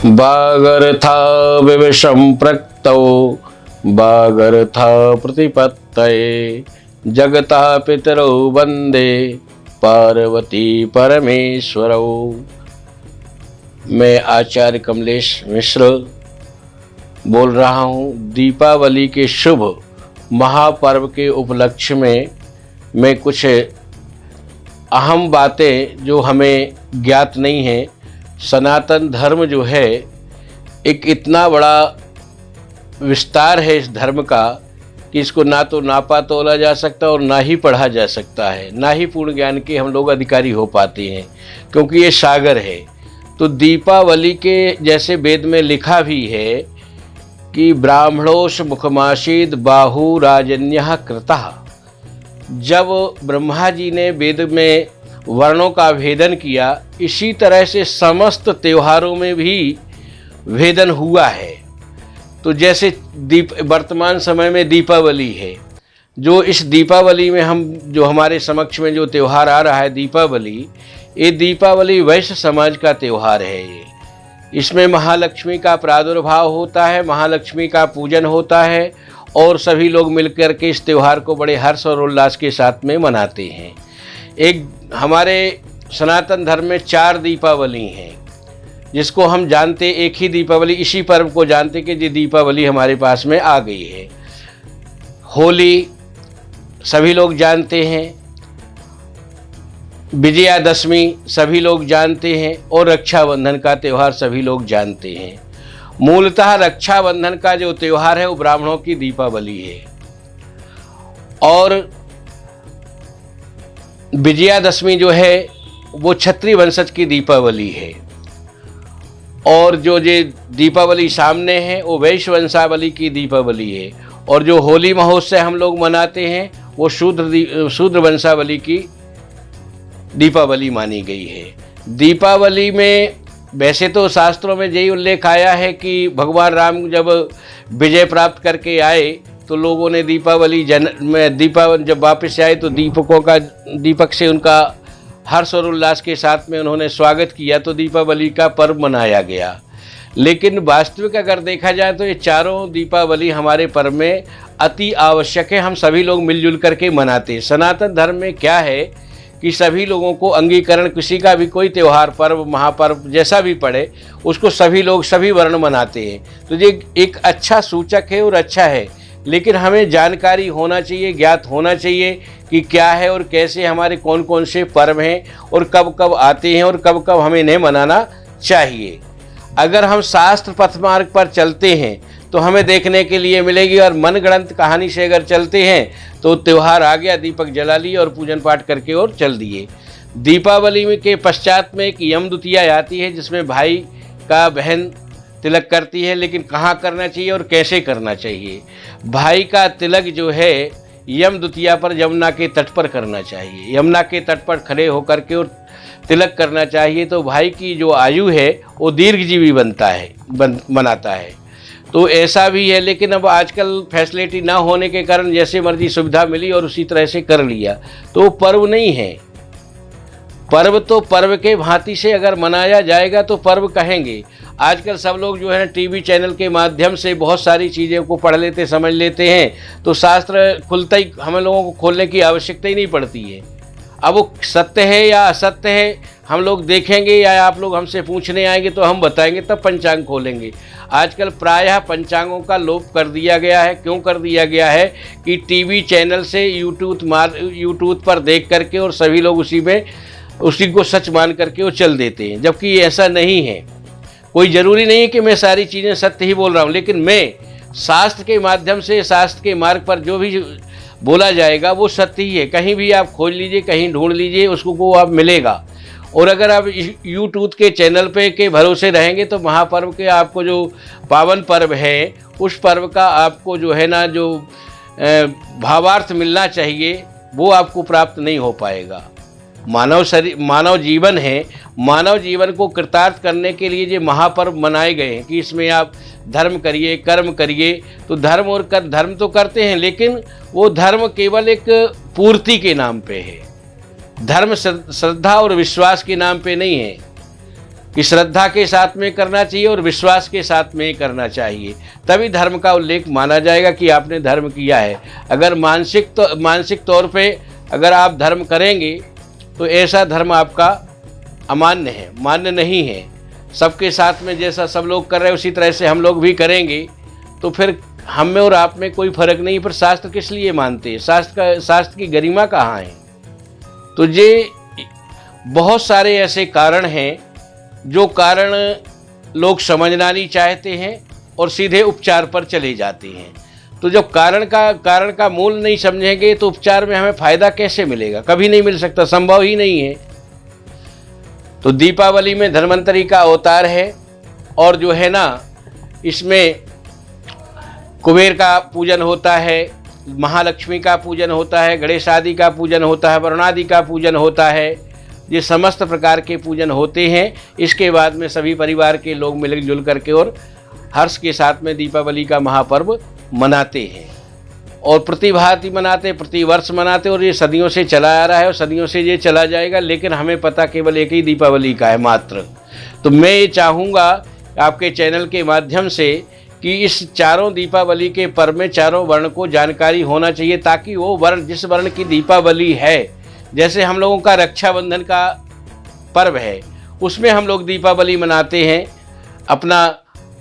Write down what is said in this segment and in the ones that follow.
वागर्था विवशं प्रक्तौ वागर्था प्रतिपत्तये जगता पितरौ वंदे पार्वती परमेश्वरौ। मैं आचार्य कमलेश मिश्र बोल रहा हूँ। दीपावली के शुभ महापर्व के उपलक्ष्य में मैं कुछ अहम बातें जो हमें ज्ञात नहीं हैं। सनातन धर्म जो है एक इतना बड़ा विस्तार है इस धर्म का कि इसको ना तो नापा तोला जा सकता और ना ही पढ़ा जा सकता है, ना ही पूर्ण ज्ञान के हम लोग अधिकारी हो पाते हैं, क्योंकि ये सागर है। तो दीपावली के जैसे वेद में लिखा भी है कि ब्राह्मणोष मुखमासीद बाहु राजन्यः कृतः। जब ब्रह्मा जी ने वेद में वर्णों का भेदन किया, इसी तरह से समस्त त्योहारों में भी भेदन हुआ है। तो जैसे वर्तमान समय में दीपावली है, जो इस दीपावली में जो हमारे समक्ष में जो त्यौहार आ रहा है दीपावली, ये दीपावली वैश्य समाज का त्यौहार है। इसमें महालक्ष्मी का प्रादुर्भाव होता है, महालक्ष्मी का पूजन होता है और सभी लोग मिलकर के इस त्यौहार को बड़े हर्ष और उल्लास के साथ में मनाते हैं। एक हमारे सनातन धर्म में 4 दीपावली हैं, जिसको हम जानते एक ही दीपावली, इसी पर्व को जानते कि ये दीपावली हमारे पास में आ गई है। होली सभी लोग जानते हैं, विजयादशमी सभी लोग जानते हैं और रक्षाबंधन का त्यौहार सभी लोग जानते हैं। मूलतः रक्षाबंधन का जो त्यौहार है वो ब्राह्मणों की दीपावली है और विजयादशमी जो है वो क्षत्रिय वंशज की दीपावली है और जो ये दीपावली सामने है वो वैश्य वंशावली की दीपावली है और जो होली महोत्सव हम लोग मनाते हैं वो शूद्र वंशावली की दीपावली मानी गई है। दीपावली में वैसे तो शास्त्रों में यही उल्लेख आया है कि भगवान राम जब विजय प्राप्त करके आए तो लोगों ने दीपावली जब वापस आए तो दीपक से उनका हर्ष और उल्लास के साथ में उन्होंने स्वागत किया, तो दीपावली का पर्व मनाया गया। लेकिन वास्तविक अगर देखा जाए तो ये चारों दीपावली हमारे पर्व में अति आवश्यक है, हम सभी लोग मिलजुल करके मनाते हैं। सनातन धर्म में क्या है कि सभी लोगों को अंगीकरण, किसी का भी कोई त्यौहार पर्व महापर्व जैसा भी पड़े उसको सभी लोग सभी वर्ण मनाते हैं। तो ये एक अच्छा सूचक है और अच्छा है, लेकिन हमें जानकारी होना चाहिए, ज्ञात होना चाहिए कि क्या है और कैसे हमारे कौन कौन से पर्व हैं और कब कब आते हैं और कब कब हमें इन्हें मनाना चाहिए। अगर हम शास्त्र पथ मार्ग पर चलते हैं तो हमें देखने के लिए मिलेगी, और मनगढ़ंत कहानी से अगर चलते हैं तो त्यौहार आ गया, दीपक जला लिए और पूजन पाठ करके और चल दिए। दीपावली में के पश्चात में एक यम द्वितीया आती है जिसमें भाई का बहन तिलक करती है, लेकिन कहाँ करना चाहिए और कैसे करना चाहिए। भाई का तिलक जो है यम द्वितीया पर यमुना के तट पर करना चाहिए, यमुना के तट पर खड़े होकर के और तिलक करना चाहिए। तो भाई की जो आयु है वो दीर्घजीवी बनाता है। तो ऐसा भी है, लेकिन अब आजकल फैसिलिटी ना होने के कारण जैसे मर्जी सुविधा मिली और उसी तरह से कर लिया, तो पर्व नहीं है। पर्व तो पर्व के भांति से अगर मनाया जाएगा तो पर्व कहेंगे। आजकल सब लोग जो है ना टीवी चैनल के माध्यम से बहुत सारी चीज़ों को पढ़ लेते, समझ लेते हैं, तो शास्त्र खुलता ही हम लोगों को खोलने की आवश्यकता ही नहीं पड़ती है। अब वो सत्य है या असत्य है हम लोग देखेंगे या आप लोग हमसे पूछने आएंगे तो हम बताएंगे, तब पंचांग खोलेंगे। आजकल प्रायः पंचांगों का लोप कर दिया गया है। क्यों कर दिया गया है कि टीवी चैनल से यूट्यूब पर देख करके और सभी लोग उसी को सच मान करके वो चल देते हैं, जबकि ये ऐसा नहीं है। कोई ज़रूरी नहीं है कि मैं सारी चीज़ें सत्य ही बोल रहा हूँ, लेकिन मैं शास्त्र के माध्यम से, शास्त्र के मार्ग पर जो भी बोला जाएगा वो सत्य ही है। कहीं भी आप खोज लीजिए, कहीं ढूंढ लीजिए, उसको वो आप मिलेगा। और अगर आप यूट्यूब के चैनल पे के भरोसे रहेंगे तो महापर्व के आपको जो पावन पर्व है उस पर्व का आपको जो है ना जो भावार्थ मिलना चाहिए वो आपको प्राप्त नहीं हो पाएगा। मानव जीवन है, मानव जीवन को कृतार्थ करने के लिए ये महापर्व मनाए गए हैं कि इसमें आप धर्म करिए, कर्म करिए। तो धर्म तो करते हैं, लेकिन वो धर्म केवल एक पूर्ति के नाम पे है। धर्म श्रद्धा और विश्वास के नाम पे नहीं है। कि श्रद्धा के साथ में करना चाहिए और विश्वास के साथ में करना चाहिए, तभी धर्म का उल्लेख माना जाएगा कि आपने धर्म किया है। अगर मानसिक तौर पे अगर आप धर्म करेंगे तो ऐसा धर्म आपका अमान्य है, मान्य नहीं है। सबके साथ में जैसा सब लोग कर रहे हैं उसी तरह से हम लोग भी करेंगे तो फिर हम में और आप में कोई फर्क नहीं। पर शास्त्र किस लिए मानते हैं? शास्त्र की गरिमा कहाँ है? तो ये बहुत सारे ऐसे कारण हैं जो कारण लोग समझना नहीं चाहते हैं और सीधे उपचार पर चले जाते हैं। तो जब कारण का मूल नहीं समझेंगे तो उपचार में हमें फायदा कैसे मिलेगा? कभी नहीं मिल सकता, संभव ही नहीं है। तो दीपावली में धन्वंतरि का अवतार है और जो है ना, इसमें कुबेर का पूजन होता है, महालक्ष्मी का पूजन होता है, गणेश आदि का पूजन होता है, वरुण आदि का पूजन होता है। ये समस्त प्रकार के पूजन होते हैं। इसके बाद में सभी परिवार के लोग मिलजुल करके और हर्ष के साथ में दीपावली का महापर्व मनाते हैं और प्रतिभांति मनाते, प्रतिवर्ष मनाते, और ये सदियों से चला आ रहा है और सदियों से ये चला जाएगा। लेकिन हमें पता केवल एक ही दीपावली का है मात्र। तो मैं ये चाहूँगा आपके चैनल के माध्यम से कि इस चारों दीपावली के पर्व में चारों वर्ण को जानकारी होना चाहिए, ताकि वो वर्ण जिस वर्ण की दीपावली है, जैसे हम लोगों का रक्षाबंधन का पर्व है, उसमें हम लोग दीपावली मनाते हैं, अपना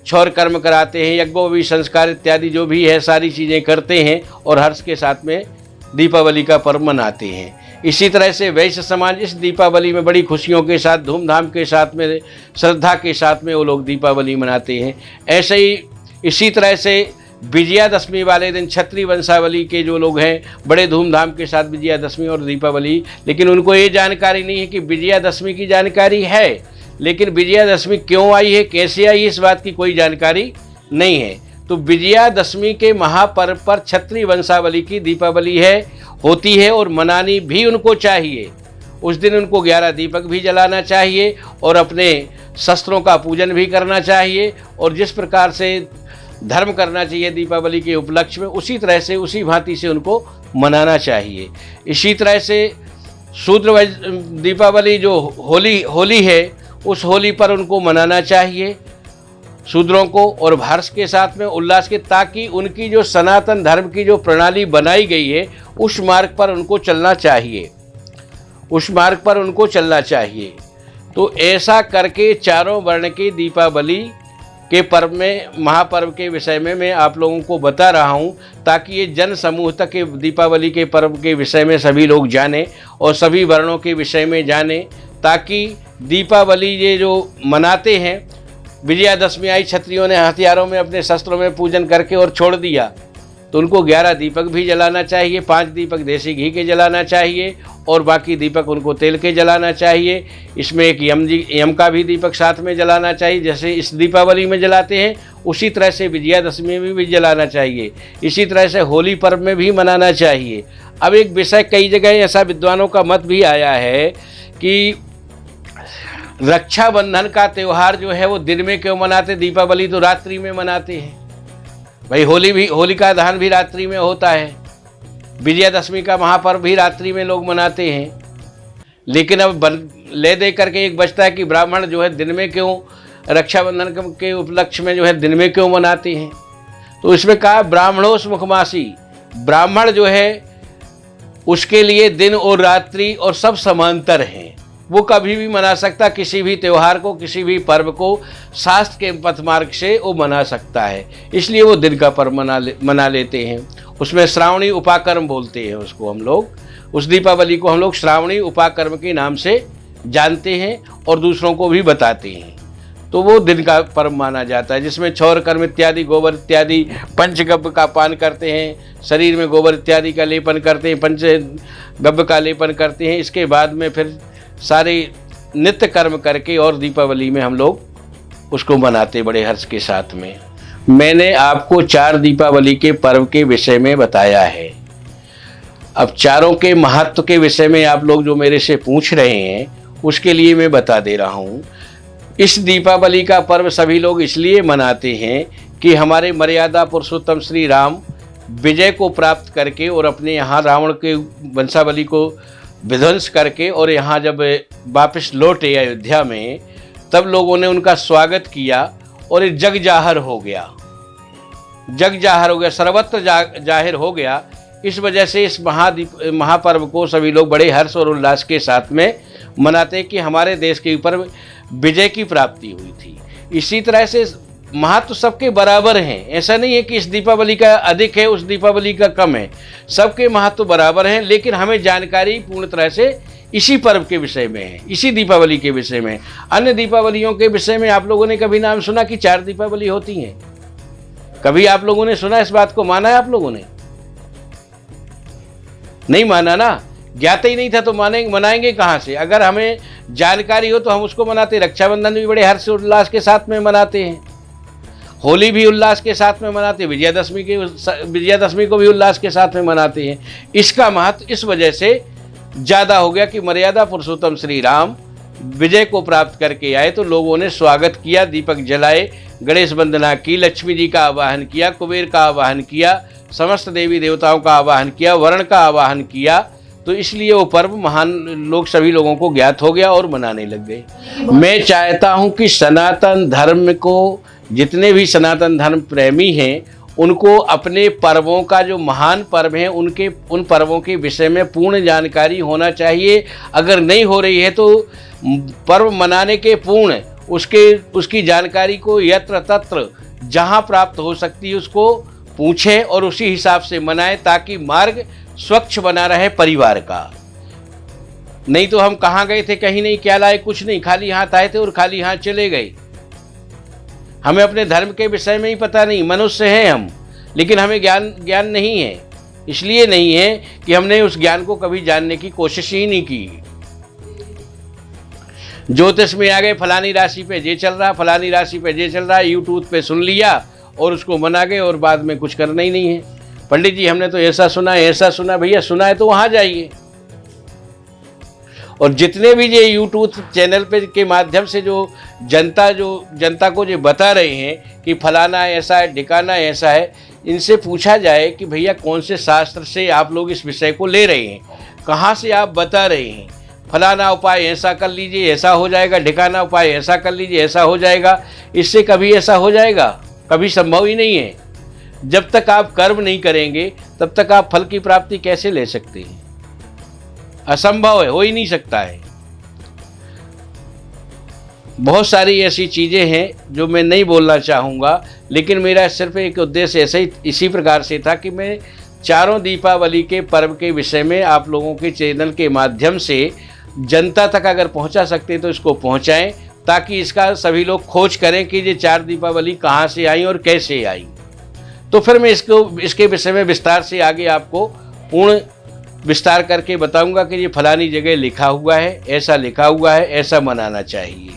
क्षौर कर्म कराते हैं, यज्ञोपवीत संस्कार इत्यादि जो भी है सारी चीज़ें करते हैं और हर्ष के साथ में दीपावली का पर्व मनाते हैं। इसी तरह से वैश्य समाज इस दीपावली में बड़ी खुशियों के साथ, धूमधाम के साथ में, श्रद्धा के साथ में वो लोग दीपावली मनाते हैं। ऐसे ही इसी तरह से विजयादशमी वाले दिन क्षत्रिय वंशावली के जो लोग हैं बड़े धूमधाम के साथ विजयादशमी और दीपावली, लेकिन उनको ये जानकारी नहीं है कि विजयादशमी की जानकारी है, लेकिन विजयादशमी क्यों आई है, कैसे आई है, इस बात की कोई जानकारी नहीं है। तो विजयादशमी के महापर्व पर क्षत्रिय वंशावली की दीपावली होती है और मनानी भी उनको चाहिए। उस दिन उनको 11 दीपक भी जलाना चाहिए और अपने शस्त्रों का पूजन भी करना चाहिए और जिस प्रकार से धर्म करना चाहिए दीपावली के उपलक्ष्य में, उसी तरह से उसी भांति से उनको मनाना चाहिए। इसी तरह से शूद्र दीपावली जो होली है, उस होली पर उनको मनाना चाहिए शूद्रों को, और हर्ष के साथ में, उल्लास के, ताकि उनकी जो सनातन धर्म की जो प्रणाली बनाई गई है उस मार्ग पर उनको चलना चाहिए, उस मार्ग पर उनको चलना चाहिए। तो ऐसा करके चारों वर्ण की दीपावली के पर्व में, महापर्व के विषय में मैं आप लोगों को बता रहा हूं, ताकि ये जन समूह तक के दीपावली के पर्व के विषय में सभी लोग जानें और सभी वर्णों के विषय में जानें, ताकि दीपावली ये जो मनाते हैं, विजयादशमी आई, क्षत्रियों ने हथियारों में अपने शस्त्रों में पूजन करके और छोड़ दिया, तो उनको 11 दीपक भी जलाना चाहिए, 5 दीपक देसी घी के जलाना चाहिए और बाकी दीपक उनको तेल के जलाना चाहिए। इसमें एक यम का भी दीपक साथ में जलाना चाहिए, जैसे इस दीपावली में जलाते हैं उसी तरह से विजयादशमी में भी जलाना चाहिए। इसी तरह से होली पर्व में भी मनाना चाहिए। अब एक विषय, कई जगह ऐसा विद्वानों का मत भी आया है कि रक्षाबंधन का त्यौहार जो है वो दिन में क्यों मनाते, दीपावली तो रात्रि में मनाते हैं। भाई होलिका दहन भी रात्रि में होता है, विजयादशमी का महापर्व भी रात्रि में लोग मनाते हैं, लेकिन अब ले दे करके एक बचता है कि ब्राह्मण जो है दिन में क्यों, रक्षाबंधन के उपलक्ष्य में जो है दिन में क्यों मनाते हैं। तो इसमें कहा ब्राह्मणोस मुखमासी, ब्राह्मण जो है उसके लिए दिन और रात्रि और सब समांतर हैं, वो कभी भी मना सकता, किसी भी त्यौहार को, किसी भी पर्व को शास्त्र के पथ मार्ग से वो मना सकता है, इसलिए वो दिन का पर्व मना लेते हैं। उसमें श्रावणी उपाकर्म बोलते हैं उसको हम लोग, उस दीपावली को हम लोग श्रावणी उपाकर्म के नाम से जानते हैं और दूसरों को भी बताते हैं। तो वो दिन का पर्व माना जाता है, जिसमें क्षौर कर्म इत्यादि, गोबर इत्यादि, पंचगव्य का पान करते हैं, शरीर में गोबर इत्यादि का लेपन करते हैं, पंचगव्य का लेपन करते हैं। इसके बाद में फिर सारे नित्य कर्म करके और दीपावली में हम लोग उसको मनाते बड़े हर्ष के साथ में। मैंने आपको 4 दीपावली के पर्व के विषय में बताया है। अब चारों के महत्व के विषय में आप लोग जो मेरे से पूछ रहे हैं उसके लिए मैं बता दे रहा हूँ। इस दीपावली का पर्व सभी लोग इसलिए मनाते हैं कि हमारे मर्यादा पुरुषोत्तम श्री राम विजय को प्राप्त करके और अपने यहाँ रावण के वंशावली को विध्वंस करके और यहाँ जब वापस लौटे अयोध्या में, तब लोगों ने उनका स्वागत किया और ये जग जाहिर हो गया, जग जाहिर हो गया, सर्वत्र जाहिर हो गया। इस वजह से इस महापर्व को सभी लोग बड़े हर्ष और उल्लास के साथ में मनाते हैं कि हमारे देश के ऊपर विजय की प्राप्ति हुई थी। इसी तरह से महत्व सबके बराबर हैं, ऐसा नहीं है कि इस दीपावली का अधिक है उस दीपावली का कम है, सबके महत्व बराबर हैं। लेकिन हमें जानकारी पूर्ण तरह से इसी पर्व के विषय में है, इसी दीपावली के विषय में। अन्य दीपावलियों के विषय में आप लोगों ने कभी नाम सुना कि 4 दीपावली होती हैं? कभी आप लोगों ने सुना इस बात को? माना है आप लोगों ने? नहीं माना ना, ज्ञात ही नहीं था तो मनाएंगे कहाँ से? अगर हमें जानकारी हो तो हम उसको मनाते। रक्षाबंधन भी बड़े हर्ष उल्लास के साथ में मनाते हैं, होली भी उल्लास के साथ में मनाते हैं, विजयादशमी को भी उल्लास के साथ में मनाते हैं। इसका महत्व इस वजह से ज़्यादा हो गया कि मर्यादा पुरुषोत्तम श्री राम विजय को प्राप्त करके आए तो लोगों ने स्वागत किया, दीपक जलाए, गणेश वंदना की, लक्ष्मी जी का आवाहन किया, कुबेर का आवाहन किया, समस्त देवी देवताओं का आवाहन किया, वरुण का आवाहन किया। तो इसलिए वो पर्व महान लोग सभी लोगों को ज्ञात हो गया और मनाने लग गए। मैं चाहता हूँ कि सनातन धर्म को, जितने भी सनातन धर्म प्रेमी हैं, उनको अपने पर्वों का, जो महान पर्व हैं, उन पर्वों के विषय में पूर्ण जानकारी होना चाहिए। अगर नहीं हो रही है तो पर्व मनाने के पूर्ण उसकी जानकारी को यत्र तत्र जहाँ प्राप्त हो सकती है उसको पूछें और उसी हिसाब से मनाएं, ताकि मार्ग स्वच्छ बना रहे परिवार का। नहीं तो हम कहाँ गए थे, कहीं नहीं, क्या लाए, कुछ नहीं, खाली हाथ आए थे और खाली हाथ चले गए। हमें अपने धर्म के विषय में ही पता नहीं, मनुष्य हैं हम, लेकिन हमें ज्ञान नहीं है। इसलिए नहीं है कि हमने उस ज्ञान को कभी जानने की कोशिश ही नहीं की। ज्योतिष में आ गए, फलानी राशि पे ये चल रहा, फलानी राशि पे ये चल रहा, यूट्यूब पे सुन लिया और उसको मना गए और बाद में कुछ करना ही नहीं है। पंडित जी हमने तो ऐसा सुना, ऐसा सुना। भैया सुना है तो वहाँ जाइए। और जितने भी ये यूट्यूब चैनल पे के माध्यम से जो जनता को जो बता रहे हैं कि फलाना ऐसा है, ढिकाना ऐसा है, इनसे पूछा जाए कि भैया कौन से शास्त्र से आप लोग इस विषय को ले रहे हैं, कहाँ से आप बता रहे हैं। फलाना उपाय ऐसा कर लीजिए ऐसा हो जाएगा, ढिकाना उपाय ऐसा कर लीजिए ऐसा हो जाएगा। इससे कभी ऐसा हो जाएगा? कभी संभव ही नहीं है। जब तक आप कर्म नहीं करेंगे तब तक आप फल की प्राप्ति कैसे ले सकते हैं? असंभव है, हो ही नहीं सकता है। बहुत सारी ऐसी चीज़ें हैं जो मैं नहीं बोलना चाहूँगा, लेकिन मेरा सिर्फ एक उद्देश्य ऐसे ही इसी प्रकार से था कि मैं चारों दीपावली के पर्व के विषय में आप लोगों के चैनल के माध्यम से जनता तक अगर पहुंचा सकते तो इसको पहुंचाएं, ताकि इसका सभी लोग खोज करें कि ये 4 दीपावली कहाँ से आई और कैसे आई। तो फिर मैं इसके विषय में विस्तार से आगे आपको पूर्ण विस्तार करके बताऊंगा कि ये फलानी जगह लिखा हुआ है, ऐसा लिखा हुआ है, ऐसा मनाना चाहिए।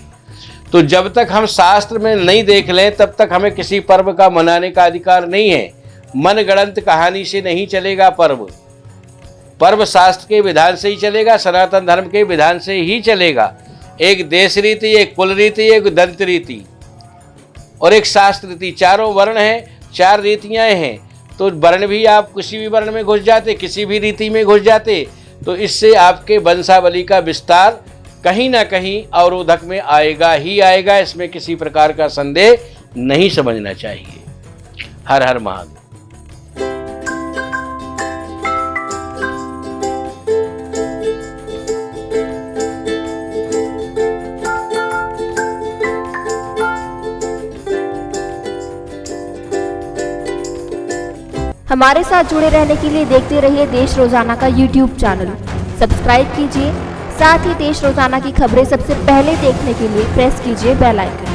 तो जब तक हम शास्त्र में नहीं देख लें तब तक हमें किसी पर्व का मनाने का अधिकार नहीं है। मनगढ़ंत कहानी से नहीं चलेगा पर्व शास्त्र के विधान से ही चलेगा, सनातन धर्म के विधान से ही चलेगा। एक देश रीति, एक कुल रीति, एक दंत रीति और एक शास्त्र रीति, चारों वर्ण हैं, 4 रीतियाँ हैं। तो वर्ण भी आप किसी भी वर्ण में घुस जाते, किसी भी रीति में घुस जाते, तो इससे आपके वंशावली का विस्तार कहीं ना कहीं अवरोधक में आएगा ही आएगा। इसमें किसी प्रकार का संदेह नहीं समझना चाहिए। हर हर महादेव। हमारे साथ जुड़े रहने के लिए देखते रहिए देश रोजाना का यूट्यूब चैनल। सब्सक्राइब कीजिए, साथ ही देश रोजाना की खबरें सबसे पहले देखने के लिए प्रेस कीजिए बेल आइकन।